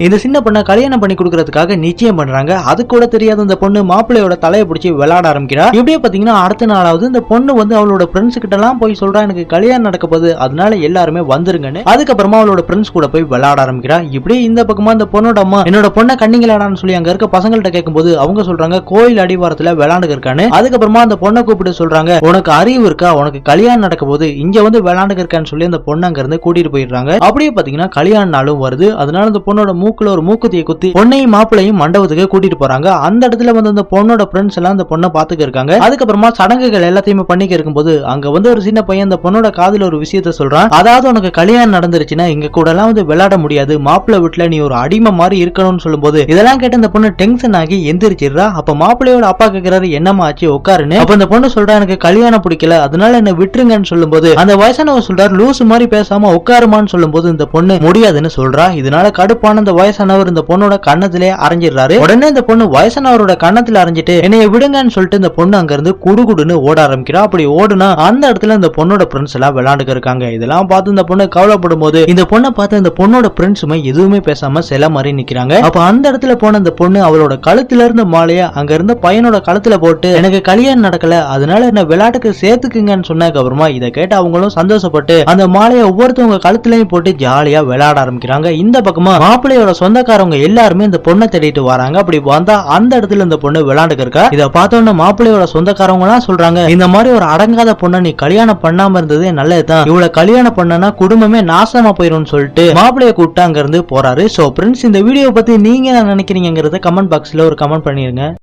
இந்த சின்ன பொண்ணை கல்யாணம் பண்ணி கொடுக்கறதுக்காக நிச்சயம் பண்றாங்க. அது கூட தெரியாத இந்த பொண்ணு மாப்பிள்ளையோட தலையை பிடிச்சி விளையாட ஆரம்பிக்கிறா. இப்படியே பாத்தீங்கன்னா அடுத்த நாளாவது இந்த பொண்ணு வந்து அவளோட ஃப்ரெண்ட்ஸ் கிட்ட எல்லாம் போய் சொல்றா, எனக்கு கல்யாணம் நடக்க போகுது, அதனால எல்லாருமே வந்துருங்கன்னு. அதுக்கப்புறமா அவளோட ஃப்ரெண்ட்ஸ் கூட போய் விளையாட ஆரம்பிக்கிறா. இப்படி இந்த பக்கமா இந்த பொண்ணோட அம்மா என்னோட பொண்ணை கண்ணிங்களாடான்னு சொல்லி அங்க இருக்க பசங்கள்ட்ட கேட்கும்போது அவங்க சொல்றாங்க கோயில் அடிவாரத்துல விளையாண்டு இருக்கான்னு. அதுக்கப்புறமா அந்த பொண்ணை கூப்பிட்டு சொல்றாங்க, உனக்கு அறிவு இருக்கா, உனக்கு கல்யாணம் நடக்க போது இங்க வந்து விளையாண்டு இருக்கான்னு சொல்லி அந்த பொண்ணு அங்க இருந்து கூட்டிட்டு போயிடுறாங்க. அப்படியே பாத்தீங்கன்னா கல்யாண நாளும் வருது. அதனால இந்த பொண்ணோட மூக்குல ஒரு மூக்குத்தியை குத்தி பொண்ணையும் மாப்பிளையும் மண்டபத்துக்கு கூட்டிட்டு போறாங்க. அந்த இடத்துல வந்து அந்த பொண்ணோட ஃப்ரெண்ட்ஸ் எல்லாம் அந்த பொண்ணை பாத்துக்க இருக்காங்க. அதுக்கப்புறமா சடங்குகள் எல்லாத்தையுமே பண்ணிக்க இருக்கும்போது அங்க வந்து ஒரு சின்ன பையன் அந்த பொண்ணோட காதுல ஒரு விஷயத்த சொல்றான். அதாவது உனக்கு கல்யாணம் நடந்துருச்சுன்னா இங்க கூட எல்லாம் வந்து விளையாட முடியாது, மாப்பிள்ளை வீட்டுல நீ ஒரு அடிமை மாதிரி இருக்கணும்னு சொல்லும்போது இதெல்லாம் கேட்டு அந்த பொண்ணு டென்ஷன் ஆகி எந்திரிச்சிடுறா. அப்ப மாப்பிள்ளையோட அப்பா கேக்குறாரு, என்னமா ஆச்சு உட்காருன்னு. அப்ப அந்த பொண்ணு சொல்றா, எனக்கு கல்யாணம் பிடிக்கல, அதனால என்ன விட்டுருங்கன்னு சொல்லும்போது அந்த வயசானவர் சொல்றாரு, லூசு மாதிரி பேசாம உட்காருமான்னு சொல்லும்போது இந்த பொண்ணு முடியாதுன்னு சொல்றா. இதனால கடுப்பான அந்த வயசானவர் இந்த பொண்ணோட கண்ணத்திலே அரைஞ்சிடுறாரு. உடனே இந்த பொண்ணு வயசானவரோட கண்ணத்துல அரைஞ்சிட்டு என்னைய விடுங்கன்னு சொல்லிட்டு இந்த பொண்ணு அங்க இருந்து குடுகுடுன்னு ஓட ஆரம்பிக்கிறா. அப்படி ஓடுனா அந்த இடத்துல இந்த பொண்ணோட ஃப்ரெண்ட்ஸ் எல்லாம் விளையாண்டுக்க இருக்காங்க. இதெல்லாம் பார்த்து இந்த பொண்ணு கவலைப்படும் போது இந்த பொண்ணை பார்த்து இந்த பொண்ணோட ஃப்ரெண்ட்ஸுமே எதுவுமே பேசாம சில மாதிரி நிக்கிறாங்க. அப்ப அந்த இடத்துல போன இந்த பொண்ணு அவளோட கழுத்துல இருந்த மாலைய அங்க இருந்த பையனோட கழுத்துல போட்டு எனக்கு கல்யாணம் நடக்கல, அதனால என்ன விளையாட்டுக்கு சேர்த்துக்குங்கன்னு சொன்னதுக்கு அப்புறமா இதை கேட்டு அவங்களும் சந்தோஷப்பட்டு அந்த மாலையை ஒவ்வொருத்தவங்க கழுத்துலயும் போட்டு ஜாலியா விளையாட ஆரம்பிக்கிறாங்க. இந்த பக்கமா மாப்பிள்ளையோட சொந்தக்காரங்க எல்லாருமே இந்த பொண்ணை தேடிட்டு வராங்க. அப்படி வந்தா அந்த இடத்துல இந்த பொண்ணு விளையாண்டுக்க இருக்கா. இதை பார்த்தோன்னா மாப்பிள்ளையோட சொந்தக்காரங்க எல்லாம் சொல்றாங்க, இந்த மாதிரி ஒரு அடங்காத பொண்ணை நீ கல்யாணம் பண்ணாம இருந்ததே நல்லதுதான், இவ்வளவு கல்யாணம் பண்ணனா குடும்பமே நாசமா போயிரும் சொல்லிட்டு மாப்பிள்ளைய கூப்பிட்டு அங்க இருந்து போறாரு. சோ ஃப்ரெண்ட்ஸ், இந்த வீடியோ பத்தி நீங்க என்ன நினைக்கிறீங்கிறத கமெண்ட் பாக்ஸ்ல ஒரு கமெண்ட் பண்ணிருங்க.